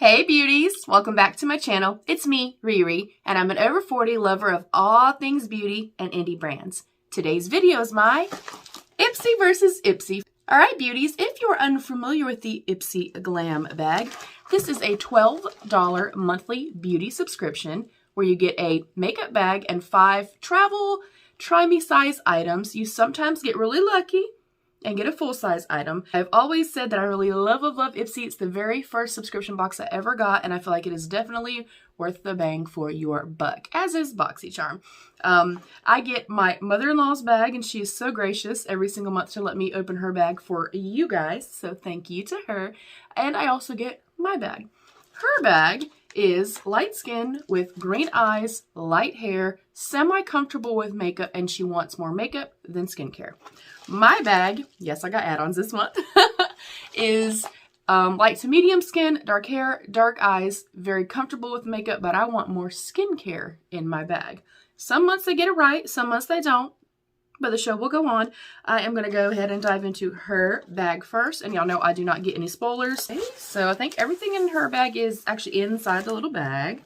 Hey beauties, welcome back to my channel. It's me, Riri, and I'm an over 40 lover of all things beauty and indie brands. Today's video is my Ipsy versus Ipsy. Alright beauties, if you're unfamiliar with the Ipsy Glam Bag, this is a $12 monthly beauty subscription where you get a makeup bag and 5 travel, try-me size items. You sometimes get really lucky and get a full-size item. I've always said that I really love Ipsy. It's the very first subscription box I ever got, and I feel like it is definitely worth the bang for your buck, as is BOXYCHARM. I get my mother-in-law's bag, and she is so gracious every single month to let me open her bag for you guys, so thank you to her. And I also get my bag. Her bag is light skin with green eyes, light hair, semi-comfortable with makeup, and she wants more makeup than skincare. My bag, yes, I got add-ons this month, is light to medium skin, dark hair, dark eyes, very comfortable with makeup, but I want more skincare in my bag. Some months they get it right, some months they don't, but the show will go on. I am going to go ahead and dive into her bag first, and y'all know I do not get any spoilers. So I think everything in her bag is actually inside the little bag,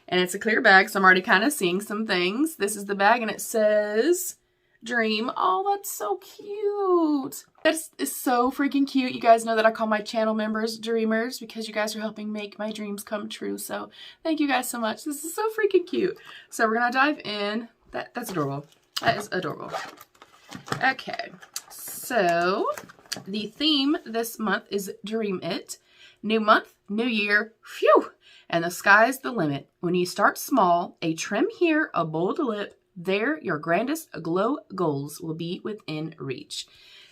and it's a clear bag, so I'm already kind of seeing some things. This is the bag, and it says Dream. Oh, that's so cute. That is so freaking cute. You guys know that I call my channel members dreamers because you guys are helping make my dreams come true. So thank you guys so much. This is so freaking cute. So we're going to dive in. That's adorable. That is adorable. Okay. So the theme this month is Dream It. New month, new year. Phew. And the sky's the limit. When you start small, a trim here, a bold lip, there, your grandest glow goals will be within reach.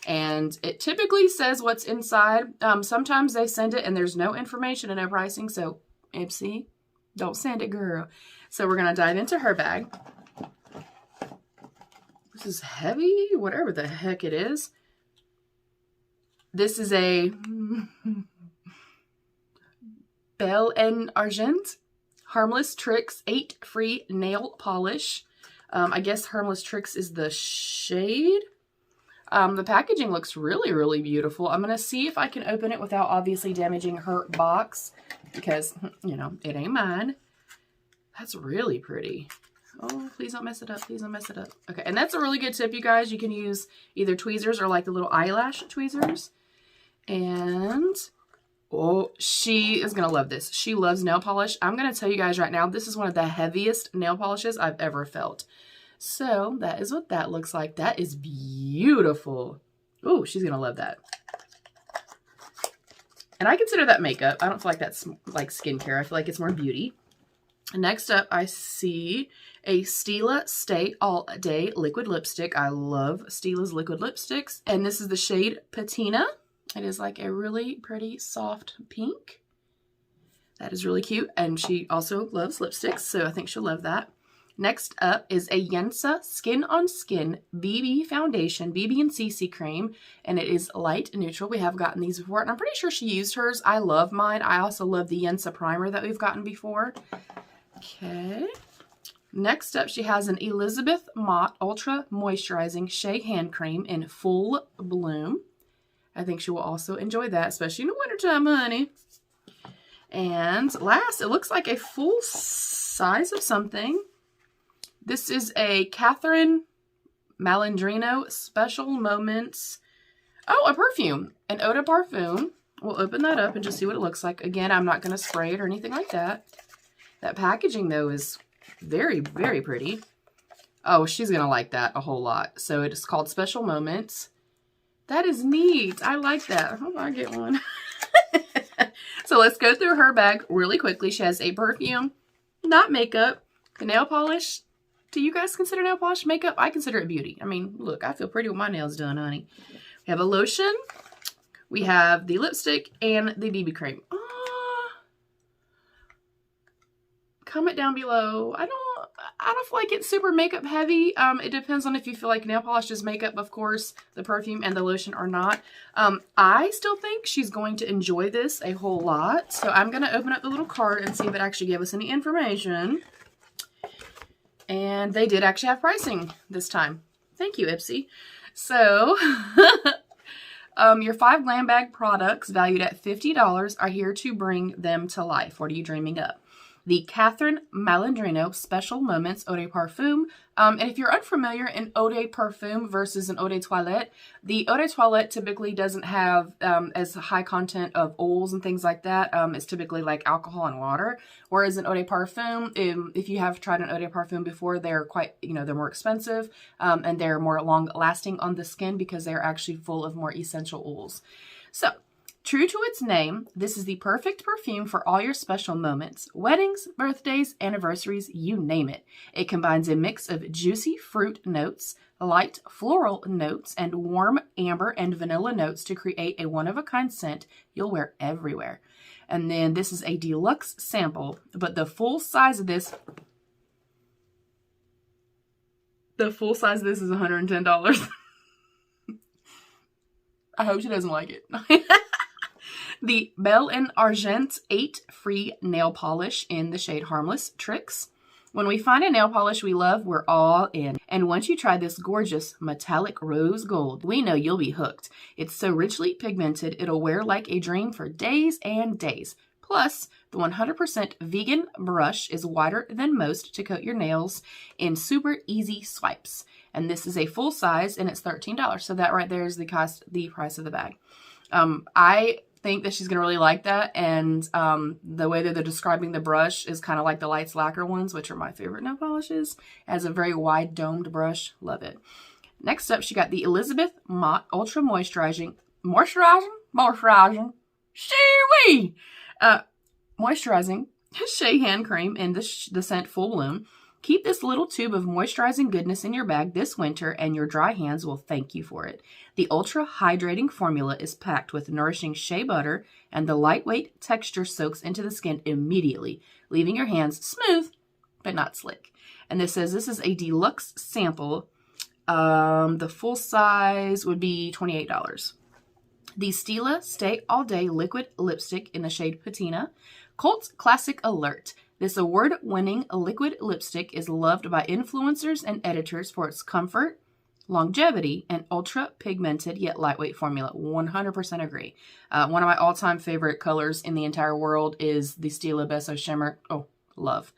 And it typically says what's inside. Sometimes they send it and there's no information and no pricing. So, Ipsy, don't send it, girl. So we're going to dive into her bag. This is heavy, whatever the heck it is. This is a Belle en Argent Harmless Tricks 8 Free Nail Polish. I guess Harmless Tricks is the shade. The packaging looks really, really beautiful. I'm going to see if I can open it without obviously damaging her box because, you know, it ain't mine. That's really pretty. Oh, please don't mess it up. Please don't mess it up. Okay, and that's a really good tip, you guys. You can use either tweezers or like the little eyelash tweezers. And oh, she is going to love this. She loves nail polish. I'm going to tell you guys right now, this is one of the heaviest nail polishes I've ever felt. So that is what that looks like. That is beautiful. Oh, she's going to love that. And I consider that makeup. I don't feel like that's like skincare. I feel like it's more beauty. Next up, I see a Stila Stay All Day Liquid Lipstick. I love Stila's liquid lipsticks. And this is the shade Patina. It is like a really pretty soft pink. That is really cute. And she also loves lipsticks, so I think she'll love that. Next up is a Yensa Skin on Skin BB Foundation, BB and CC cream. And it is light neutral. We have gotten these before, and I'm pretty sure she used hers. I love mine. I also love the Yensa primer that we've gotten before. Okay. Next up, she has an Elizabeth Mott Ultra Moisturizing Shea Hand Cream in Full Bloom. I think she will also enjoy that, especially in the wintertime, honey. And last, it looks like a full size of something. This is a Catherine Malandrino Special Moments. Oh, a perfume. An Eau de Parfum. We'll open that up and just see what it looks like. Again, I'm not going to spray it or anything like that. That packaging, though, is very, very pretty. Oh, she's going to like that a whole lot. So it is called Special Moments. That is neat. I like that. I hope I get one. So let's go through her bag really quickly. She has a perfume, not makeup, the nail polish. Do you guys consider nail polish makeup? I consider it beauty. I mean, look, I feel pretty with my nails done, honey. We have a lotion. We have the lipstick and the BB cream. Comment down below. I don't feel like it's super makeup heavy. It depends on if you feel like nail polish is makeup, of course. The perfume and the lotion are not. I still think she's going to enjoy this a whole lot. So I'm going to open up the little card and see if it actually gave us any information. And they did actually have pricing this time. Thank you, Ipsy. So Your 5 glam bag products valued at $50 are here to bring them to life. What are you dreaming of? The Catherine Malandrino Special Moments Eau de Parfum. And if you're unfamiliar, an Eau de Parfum versus an Eau de Toilette, the Eau de Toilette typically doesn't have as high content of oils and things like that. It's typically like alcohol and water. Whereas an Eau de Parfum, if you have tried an Eau de Parfum before, they're quite, they're more expensive and they're more long lasting on the skin because they're actually full of more essential oils. So, true to its name, this is the perfect perfume for all your special moments. Weddings, birthdays, anniversaries, you name it. It combines a mix of juicy fruit notes, light floral notes, and warm amber and vanilla notes to create a one-of-a-kind scent you'll wear everywhere. And then this is a deluxe sample, but the full size of this is $110. I hope she doesn't like it. The Belle and Argent 8 Free Nail Polish in the shade Harmless Tricks. When we find a nail polish we love, we're all in. And once you try this gorgeous metallic rose gold, we know you'll be hooked. It's so richly pigmented, it'll wear like a dream for days and days. Plus, the 100% vegan brush is wider than most to coat your nails in super easy swipes. And this is a full size and it's $13. So that right there is the price of the bag. I think that she's gonna really like that, and the way that they're describing the brush is kind of like the Lights Lacquer ones, which are my favorite nail polishes. It has a very wide domed brush. Love it. Next up, she got the Elizabeth Mott Ultra Moisturizing Shea Hand Cream in the scent Full Bloom. Keep this little tube of moisturizing goodness in your bag this winter and your dry hands will thank you for it. The ultra hydrating formula is packed with nourishing shea butter and the lightweight texture soaks into the skin immediately, leaving your hands smooth but not slick. And this says this is a deluxe sample. The full size would be $28. The Stila Stay All Day Liquid Lipstick in the shade Patina. Cult Classic Alert. This award-winning liquid lipstick is loved by influencers and editors for its comfort, longevity, and ultra-pigmented yet lightweight formula. 100% agree. One of my all-time favorite colors in the entire world is the Stila Beso Shimmer. Oh, love.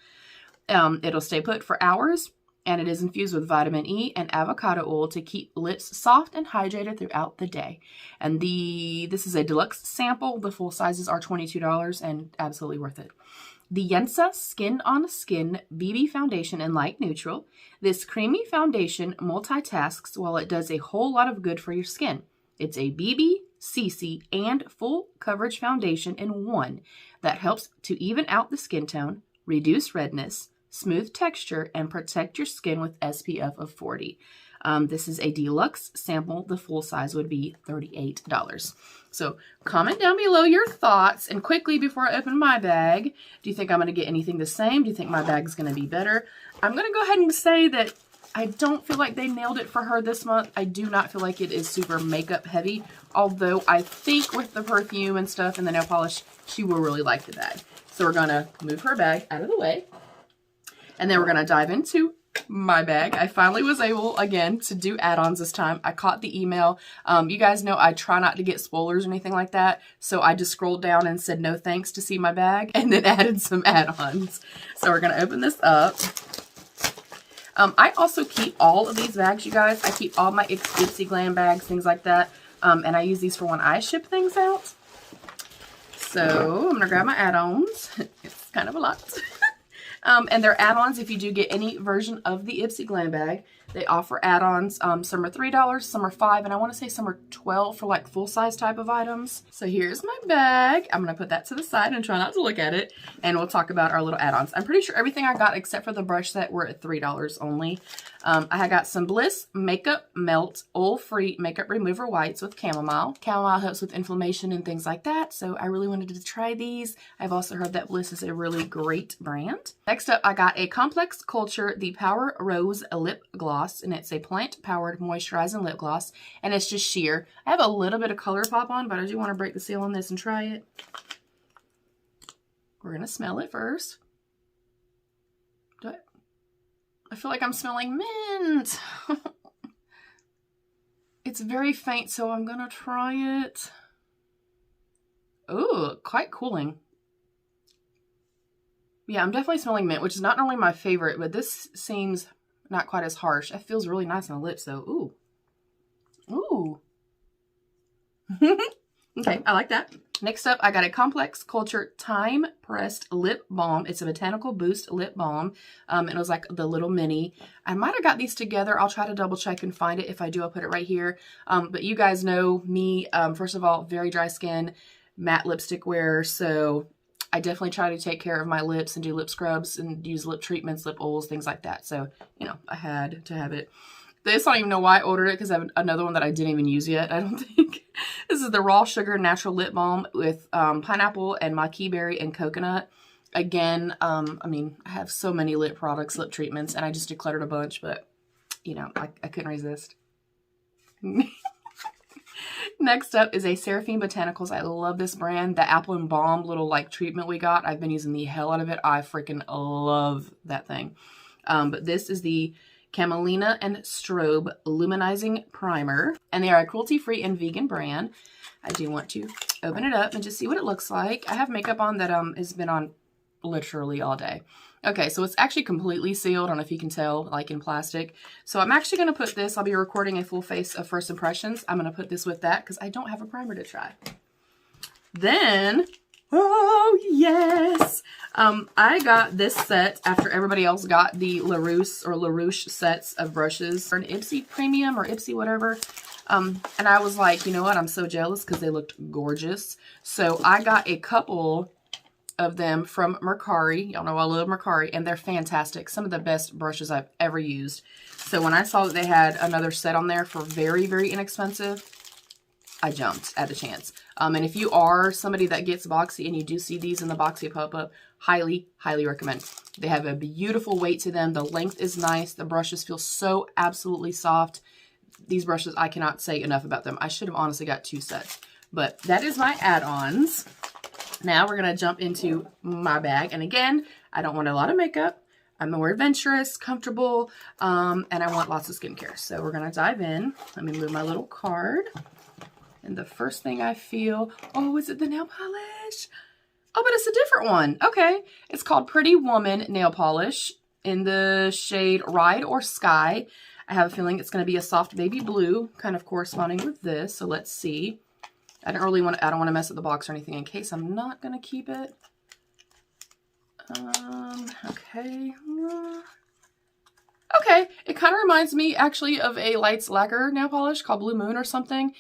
It'll stay put for hours, and it is infused with vitamin E and avocado oil to keep lips soft and hydrated throughout the day. And this is a deluxe sample. The full sizes are $22 and absolutely worth it. The Yensa Skin on Skin BB Foundation in Light Neutral. This creamy foundation multitasks while it does a whole lot of good for your skin. It's a BB, CC, and full coverage foundation in one that helps to even out the skin tone, reduce redness, smooth texture, and protect your skin with SPF of 40. This is a deluxe sample. The full size would be $38. So comment down below your thoughts. And quickly, before I open my bag, do you think I'm going to get anything the same? Do you think my bag's going to be better? I'm going to go ahead and say that I don't feel like they nailed it for her this month. I do not feel like it is super makeup heavy. Although I think with the perfume and stuff and the nail polish, she will really like the bag. So we're going to move her bag out of the way. And then we're going to dive into my bag. I finally was able, again, to do add-ons this time. I caught the email. You guys know I try not to get spoilers or anything like that. So I just scrolled down and said no thanks to see my bag and then added some add-ons. So we're going to open this up. I also keep all of these bags, you guys. I keep all my Ipsy glam bags, things like that. And I use these for when I ship things out. So I'm going to grab my add-ons. It's kind of a lot. And they're add-ons if you do get any version of the Ipsy Glam Bag. They offer add-ons. Some are $3, some are $5, and I want to say some are $12 for like full-size type of items. So here's my bag. I'm going to put that to the side and try not to look at it, and we'll talk about our little add-ons. I'm pretty sure everything I got except for the brush set were at $3 only. I got some Bliss Makeup Melt Oil-Free Makeup Remover Whites with chamomile. Chamomile helps with inflammation and things like that, so I really wanted to try these. I've also heard that Bliss is a really great brand. Next up, I got a Complex Culture The Power Rose Lip Gloss, and it's a plant-powered moisturizing lip gloss, and it's just sheer. I have a little bit of color pop on, but I do want to break the seal on this and try it. We're going to smell it first. I feel like I'm smelling mint. It's very faint, so I'm gonna try it. Ooh, quite cooling. Yeah, I'm definitely smelling mint, which is not normally my favorite, but this seems not quite as harsh. It feels really nice on the lips, though. Ooh. Ooh. Okay, I like that. Next up, I got a Complex Culture Time Pressed Lip Balm. It's a Botanical Boost Lip Balm. And it was like the little mini. I might have got these together. I'll try to double check and find it. If I do, I'll put it right here. But you guys know me, first of all, very dry skin, matte lipstick wearer. So I definitely try to take care of my lips and do lip scrubs and use lip treatments, lip oils, things like that. So, you know, I had to have it. This, I don't even know why I ordered it because I have another one that I didn't even use yet, I don't think. This is the Raw Sugar Natural Lip Balm with pineapple and maqui berry and coconut. Again, I mean, I have so many lip products, lip treatments, and I just decluttered a bunch, but, you know, I couldn't resist. Next up is a Seraphine Botanicals. I love this brand. The Apple and Balm little, like, treatment we got. I've been using the hell out of it. I freaking love that thing. But this is the Camelina and Strobe Luminizing Primer, and they are a cruelty-free and vegan brand. I do want to open it up and just see what it looks like. I have makeup on that has been on literally all day. Okay, so it's actually completely sealed. I don't know if you can tell, like in plastic. So I'm actually going to put this, I'll be recording a full face of first impressions. I'm going to put this with that because I don't have a primer to try. Then, oh yes! I got this set after everybody else got the LaRouche sets of brushes for an Ipsy Premium or Ipsy whatever. And I was like, you know what? I'm so jealous because they looked gorgeous. So I got a couple of them from MERCARI. Y'all know I love MERCARI, and they're fantastic. Some of the best brushes I've ever used. So when I saw that they had another set on there for very, very inexpensive, I jumped at the chance. And if you are somebody that gets Boxy and you do see these in the Boxy pop-up, highly, highly recommend. They have a beautiful weight to them. The length is nice. The brushes feel so absolutely soft. These brushes, I cannot say enough about them. I should have honestly got 2 sets. But that is my add-ons. Now we're going to jump into my bag. And again, I don't want a lot of makeup. I'm more adventurous, comfortable, and I want lots of skincare. So we're going to dive in. Let me move my little card. And the first thing I feel, oh, is it the nail polish? Oh, but it's a different one. Okay. It's called Pretty Woman Nail Polish in the shade Ride or Sky. I have a feeling it's going to be a soft baby blue, kind of corresponding with this. So let's see. I don't want to mess with the box or anything in case I'm not going to keep it. Okay. Okay, it kind of reminds me actually of a Lights Lacquer nail polish called Blue Moon or something.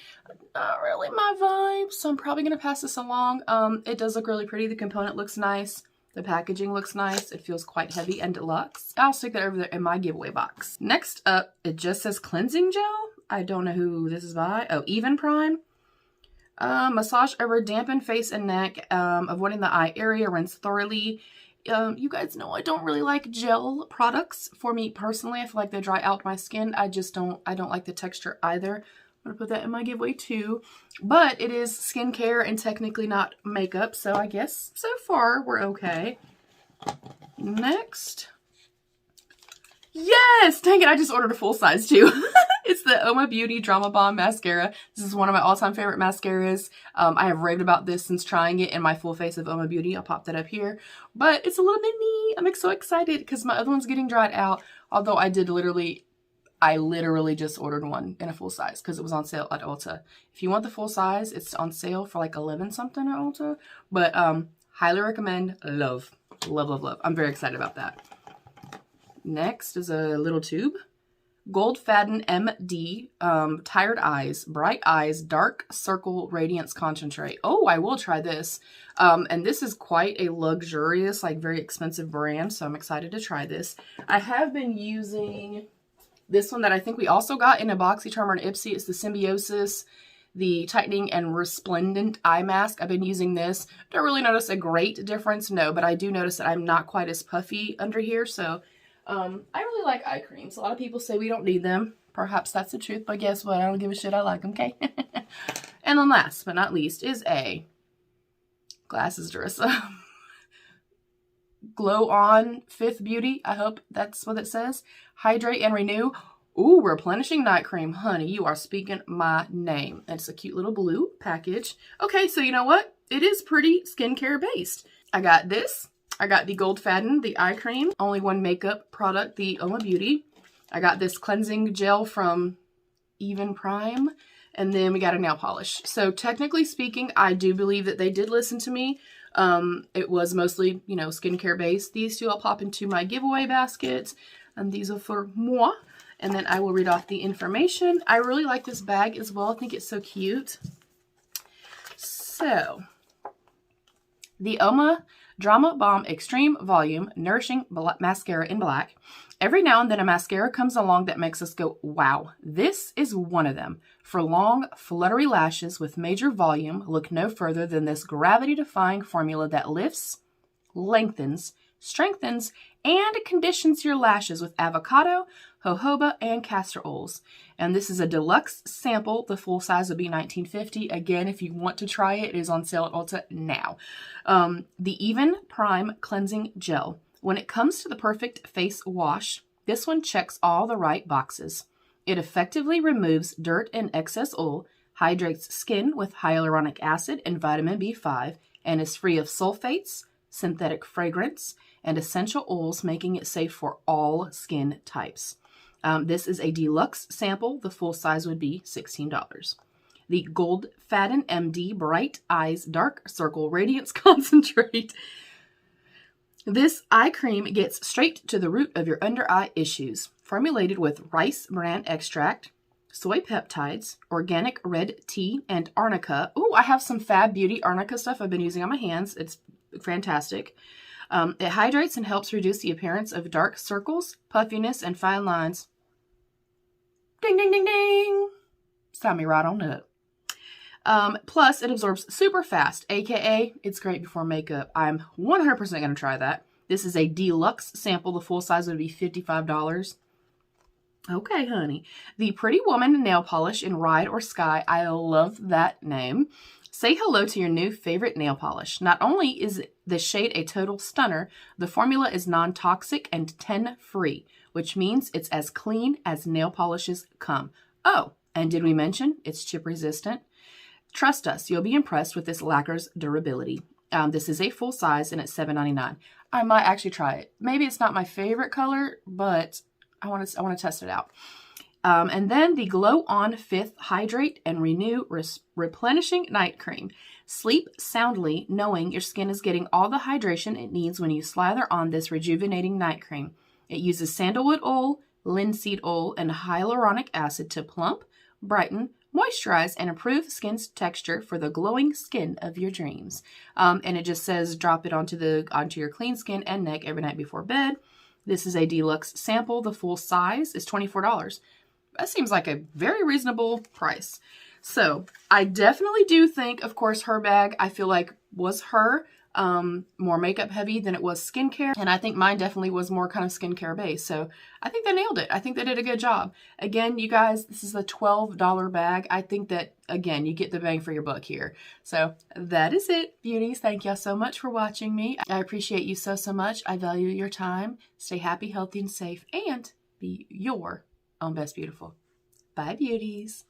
Not really my vibe, so I'm probably going to pass this along. It does look really pretty. The component looks nice. The packaging looks nice. It feels quite heavy and deluxe. I'll stick that over there in my giveaway box. Next up, it just says cleansing gel. I don't know who this is by. Oh, Even Prime. Massage over dampen face and neck, avoiding the eye area, rinse thoroughly. You guys know I don't really like gel products. For me personally, I feel like they dry out my skin. I don't like the texture either. I'm gonna put that in my giveaway too. But it is skincare and technically not makeup, so I guess so far we're okay. Next. Yes! Dang it, I just ordered a full size too. It's the Oma Beauty Drama Bomb Mascara. This is one of my all-time favorite mascaras. I have raved about this since trying it in my full face of Oma Beauty. I'll pop that up here. But it's a little mini. I'm so excited because my other one's getting dried out. Although I literally just ordered one in a full size because it was on sale at Ulta. If you want the full size, it's on sale for like 11 something at Ulta. But highly recommend. Love. Love, love, love. I'm very excited about that. Next is a little tube. Gold Faden MD, Tired Eyes, Bright Eyes, Dark Circle Radiance Concentrate. Oh, I will try this. And this is quite a luxurious, like very expensive brand, so I'm excited to try this. I have been using this one that I think we also got in a BOXYCHARM or an Ipsy. It's the Symbiosis, the Tightening and Resplendent Eye Mask. I've been using this. Don't really notice a great difference, no, but I do notice that I'm not quite as puffy under here, so I really like eye creams. A lot of people say we don't need them. Perhaps that's the truth, but guess what? I don't give a shit. I like them, okay? And then last but not least is a glasses Durissa. Glow On Fifth Beauty. I hope that's what it says. Hydrate and Renew. Ooh, replenishing night cream. Honey, you are speaking my name. It's a cute little blue package. Okay, so you know what? It is pretty skincare based. I got this. I got the Gold Faden, the eye cream. Only one makeup product, the Oma Beauty. I got this cleansing gel from AVON Prime. And then we got a nail polish. So technically speaking, I do believe that they did listen to me. It was mostly, you know, skincare based. These two I'll pop into my giveaway basket. And these are for moi. And then I will read off the information. I really like this bag as well. I think it's so cute. So, the Oma Drama Balm Extreme Volume Nourishing Mascara in Black. Every now and then a mascara comes along that makes us go, wow. This is one of them. For long, fluttery lashes with major volume, look no further than this gravity-defying formula that lifts, lengthens, strengthens, and conditions your lashes with avocado, jojoba, and castor oils. And this is a deluxe sample. The full size would be $19.50. Again, if you want to try it, it is on sale at Ulta now. The AVON Prime Cleansing Gel. When it comes to the perfect face wash, this one checks all the right boxes. It effectively removes dirt and excess oil, hydrates skin with hyaluronic acid and vitamin B5, and is free of sulfates, synthetic fragrance, and essential oils, making it safe for all skin types. This is a deluxe sample. The full size would be $16. The Gold Faden MD Bright Eyes Dark Circle Radiance Concentrate. This eye cream gets straight to the root of your under eye issues. Formulated with rice bran extract, soy peptides, organic red tea, and arnica. Oh, I have some Fab Beauty arnica stuff I've been using on my hands. It's fantastic. It hydrates and helps reduce the appearance of dark circles, puffiness, and fine lines. Ding, ding, ding, ding. Sign me right on up. Plus, it absorbs super fast, aka it's great before makeup. I'm 100% going to try that. This is a deluxe sample. The full size would be $55. Okay, honey. The Pretty Woman Nail Polish in Ride or Sky. I love that name. Say hello to your new favorite nail polish. Not only is the shade a total stunner, the formula is non-toxic and 10-free, which means it's as clean as nail polishes come. Oh, and did we mention it's chip resistant? Trust us, you'll be impressed with this lacquer's durability. This is a full size and it's $7.99. I might actually try it. Maybe it's not my favorite color, but I want to test it out. And then the Glow On 5th Hydrate and Renew Replenishing Night Cream. Sleep soundly knowing your skin is getting all the hydration it needs when you slather on this rejuvenating night cream. It uses sandalwood oil, linseed oil, and hyaluronic acid to plump, brighten, moisturize, and improve skin's texture for the glowing skin of your dreams. And it just says drop it onto your clean skin and neck every night before bed. This is a deluxe sample. The full size is $24. That seems like a very reasonable price. So I definitely do think, of course, her bag, I feel like was her more makeup heavy than it was skincare. And I think mine definitely was more kind of skincare based. So I think they nailed it. I think they did a good job. Again, you guys, this is a $12 bag. I think that, again, you get the bang for your buck here. So that is it, beauties. Thank y'all so much for watching me. I appreciate you so, so much. I value your time. Stay happy, healthy, and safe, and be your own best beautiful. Bye, beauties.